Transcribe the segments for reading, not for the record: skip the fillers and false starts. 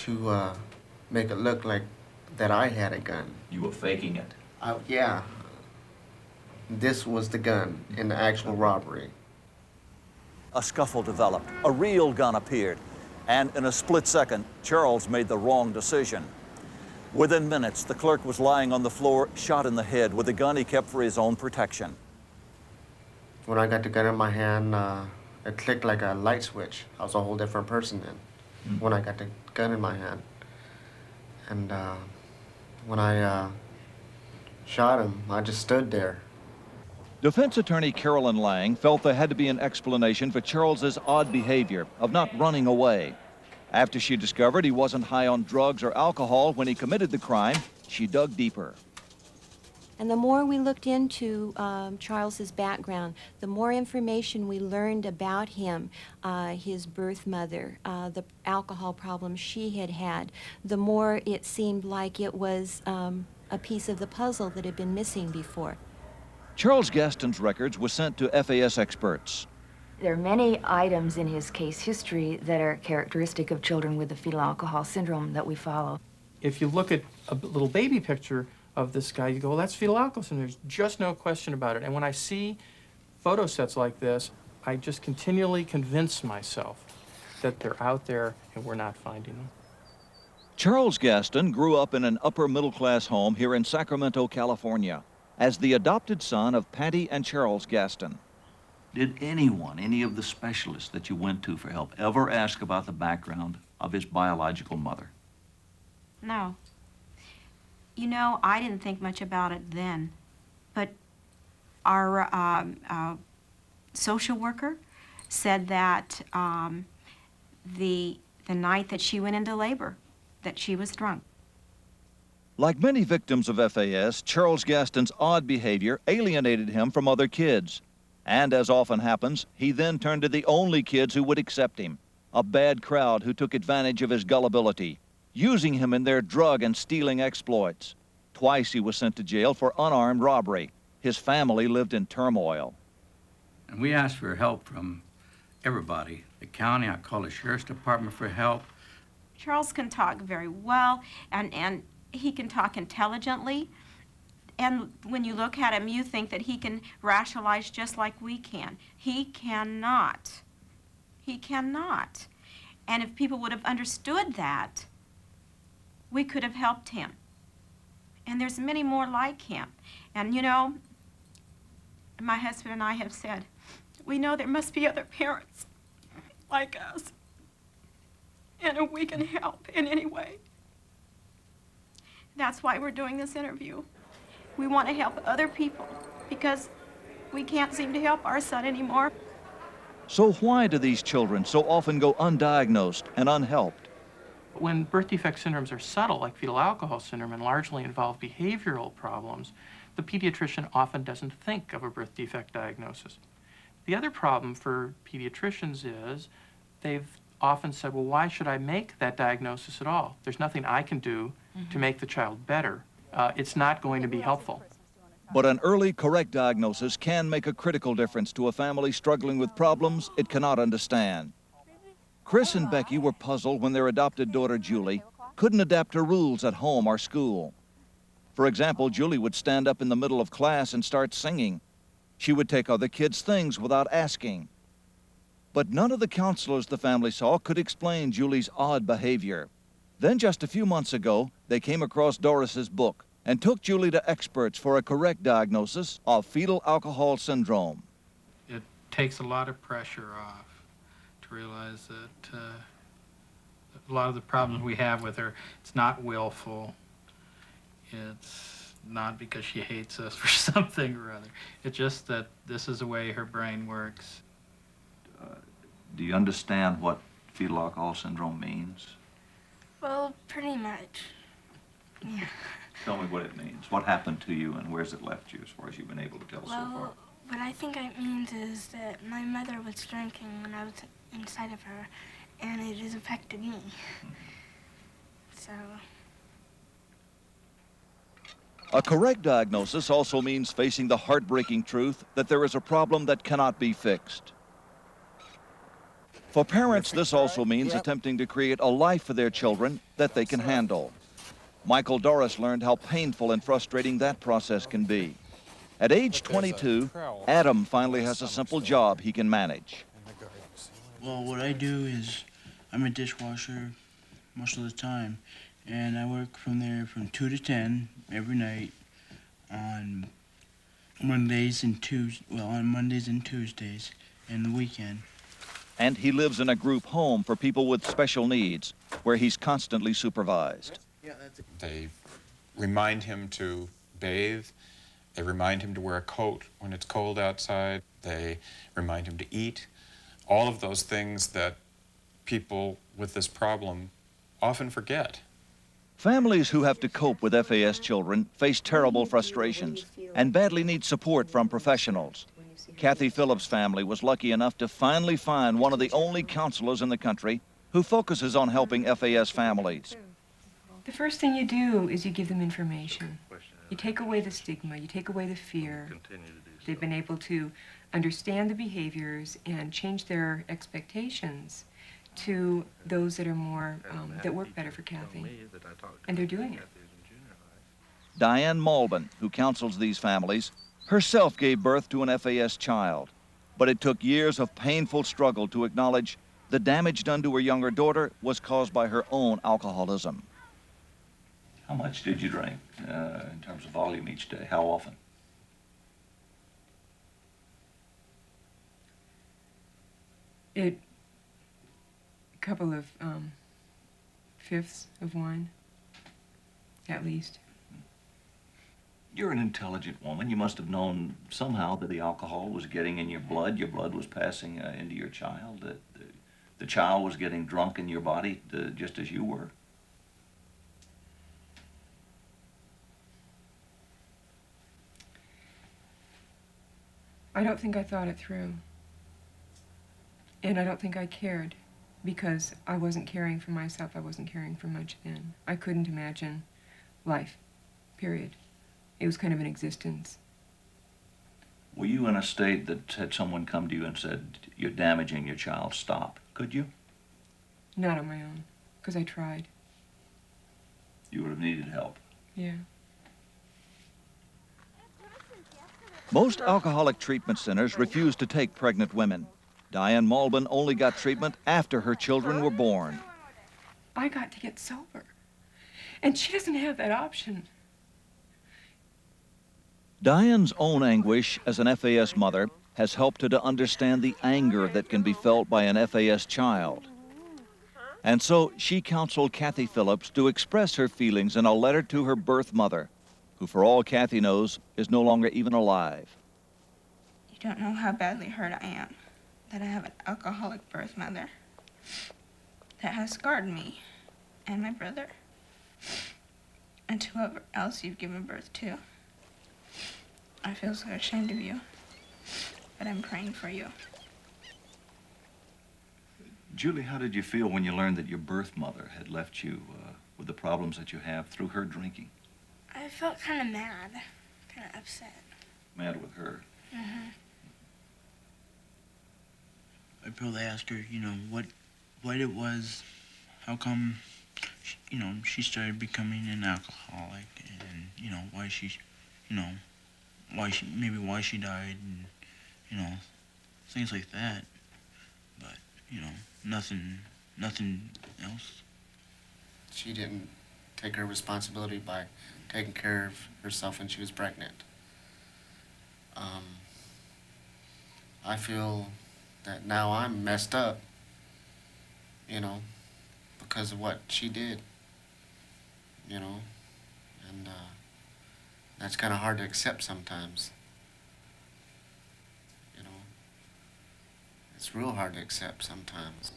to make it look like that I had a gun. You were faking it. Yeah. This was the gun in the actual robbery. A scuffle developed, a real gun appeared, and in a split second, Charles made the wrong decision. Within minutes, the clerk was lying on the floor, shot in the head with a gun he kept for his own protection. When I got the gun in my hand, it clicked like a light switch. I was a whole different person then, when I got the gun in my hand. And when I shot him, I just stood there. Defense attorney Carolyn Lang felt there had to be an explanation for Charles's odd behavior of not running away. After she discovered he wasn't high on drugs or alcohol when he committed the crime, she dug deeper. And the more we looked into Charles's background, the more information we learned about him, his birth mother, the alcohol problems she had had, the more it seemed like it was a piece of the puzzle that had been missing before. Charles Gaston's records were sent to FAS experts. There are many items in his case history that are characteristic of children with the fetal alcohol syndrome that we follow. If you look at a little baby picture of this guy, you go, well, that's fetal alcohol syndrome. There's just no question about it. And when I see photo sets like this, I just continually convince myself that they're out there and we're not finding them. Charles Gaston grew up in an upper middle-class home here in Sacramento, California, as the adopted son of Patty and Charles Gaston. Did anyone, any of the specialists that you went to for help, ever ask about the background of his biological mother? No. You know, I didn't think much about it then, but our social worker said that the night that she went into labor, that she was drunk. Like many victims of FAS, Charles Gaston's odd behavior alienated him from other kids. And as often happens, he then turned to the only kids who would accept him, a bad crowd who took advantage of his gullibility, using him in their drug and stealing exploits. Twice he was sent to jail for unarmed robbery. His family lived in turmoil. And we asked for help from everybody. The county, I called the sheriff's department for help. Charles can talk very well, and he can talk intelligently. And when you look at him, you think that he can rationalize just like we can. He cannot. He cannot. And if people would have understood that, we could have helped him. And there's many more like him. And you know, my husband and I have said, we know there must be other parents like us. And if we can help in any way. That's why we're doing this interview. We want to help other people because we can't seem to help our son anymore. So why do these children so often go undiagnosed and unhelped? When birth defect syndromes are subtle, like fetal alcohol syndrome, and largely involve behavioral problems, the pediatrician often doesn't think of a birth defect diagnosis. The other problem for pediatricians is they've often said, well, why should I make that diagnosis at all? There's nothing I can do to make the child better. It's not going to be helpful. But an early, correct diagnosis can make a critical difference to a family struggling with problems it cannot understand. Chris and Becky were puzzled when their adopted daughter, Julie, couldn't adapt her rules at home or school. For example, Julie would stand up in the middle of class and start singing. She would take other kids' things without asking. But none of the counselors the family saw could explain Julie's odd behavior. Then just a few months ago, they came across Doris's book and took Julie to experts for a correct diagnosis of fetal alcohol syndrome. It takes a lot of pressure off to realize that a lot of the problems we have with her, it's not willful. It's not because she hates us for something or other. It's just that this is the way her brain works. Do you understand what fetal alcohol syndrome means? Well, pretty much, yeah. Tell me what it means. What happened to you and where's it left you as far as you've been able to tell so far? Well, what I think it means is that my mother was drinking when I was inside of her, and it has affected me. So. A correct diagnosis also means facing the heartbreaking truth that there is a problem that cannot be fixed. For parents, this also means attempting to create a life for their children that they can handle. Michael Doris learned how painful and frustrating that process can be. At age 22, Adam finally has a simple job he can manage. Well, what I do is I'm a dishwasher most of the time, and I work from there from 2 to 10 every night on Mondays and Tuesdays and the weekend. And he lives in a group home for people with special needs, where he's constantly supervised. They remind him to bathe. They remind him to wear a coat when it's cold outside. They remind him to eat. All of those things that people with this problem often forget. Families who have to cope with FAS children face terrible frustrations and badly need support from professionals. Kathy Phillips' family was lucky enough to finally find one of the only counselors in the country who focuses on helping FAS families. The first thing you do is you give them information. You take away the stigma, you take away the fear. They've been able to understand the behaviors and change their expectations to those that are more, that work better for Kathy. And they're doing it. Diane Malbin, who counsels these families, herself gave birth to an FAS child. But it took years of painful struggle to acknowledge the damage done to her younger daughter was caused by her own alcoholism. How much did you drink in terms of volume each day? How often? A couple of fifths of wine, at least. You're an intelligent woman. You must have known somehow that the alcohol was getting in your blood was passing into your child, that the child was getting drunk in your body just as you were. I don't think I thought it through. And I don't think I cared, because I wasn't caring for myself. I wasn't caring for much then. I couldn't imagine life, period. It was kind of an existence. Were you in a state that had someone come to you and said, "You're damaging your child, stop"? Could you? Not on my own, because I tried. You would have needed help. Yeah. Most alcoholic treatment centers refuse to take pregnant women. Diane Malbin only got treatment after her children were born. I got to get sober, and she doesn't have that option. Diane's own anguish as an FAS mother has helped her to understand the anger that can be felt by an FAS child. And so she counseled Kathy Phillips to express her feelings in a letter to her birth mother, who, for all Kathy knows, is no longer even alive. You don't know how badly hurt I am that I have an alcoholic birth mother that has scarred me and my brother and to whoever else you've given birth to. I feel so ashamed of you, but I'm praying for you. Julie, how did you feel when you learned that your birth mother had left you with the problems that you have through her drinking? I felt kind of mad, kind of upset. Mad with her? Mm-hmm. I probably asked her, you know, what it was, how come, she started becoming an alcoholic, and, why she died, and, things like that. But, nothing else. She didn't take her responsibility by taking care of herself when she was pregnant. I feel that now I'm messed up, because of what she did, and that's kind of hard to accept sometimes, It's real hard to accept sometimes.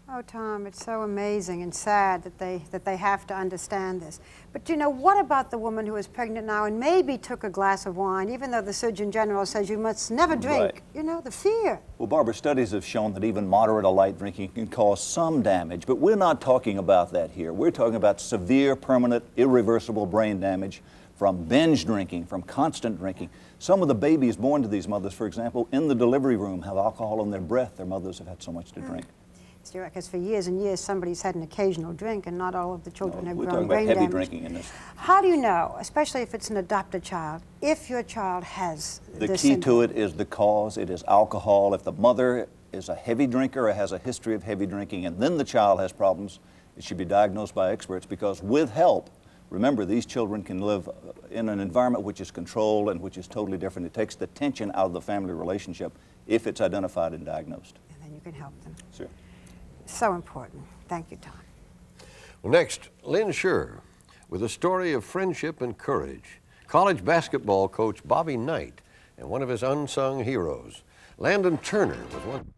Oh, Tom, it's so amazing and sad that they have to understand this. But what about the woman who is pregnant now and maybe took a glass of wine, even though the Surgeon General says you must never drink? Right. The fear. Well, Barbara, studies have shown that even moderate or light drinking can cause some damage, but we're not talking about that here. We're talking about severe, permanent, irreversible brain damage from binge drinking, from constant drinking. Some of the babies born to these mothers, for example, in the delivery room have alcohol in their breath. Their mothers have had so much to drink. Because for years and years somebody's had an occasional drink and not all of the children have We're grown talking about brain heavy damage. drinking in this. How do you know, especially if it's an adopted child, if your child has The this key syndrome? to it is the cause. It is alcohol. If the mother is a heavy drinker or has a history of heavy drinking and then the child has problems, it should be diagnosed by experts, because with help, remember, these children can live in an environment which is controlled and which is totally different. It takes the tension out of the family relationship if it's identified and diagnosed. And then you can help them. Sure. So important. Thank you, Tom. Well, next, Lynn Scher with a story of friendship and courage. College basketball coach Bobby Knight and one of his unsung heroes, Landon Turner, was one.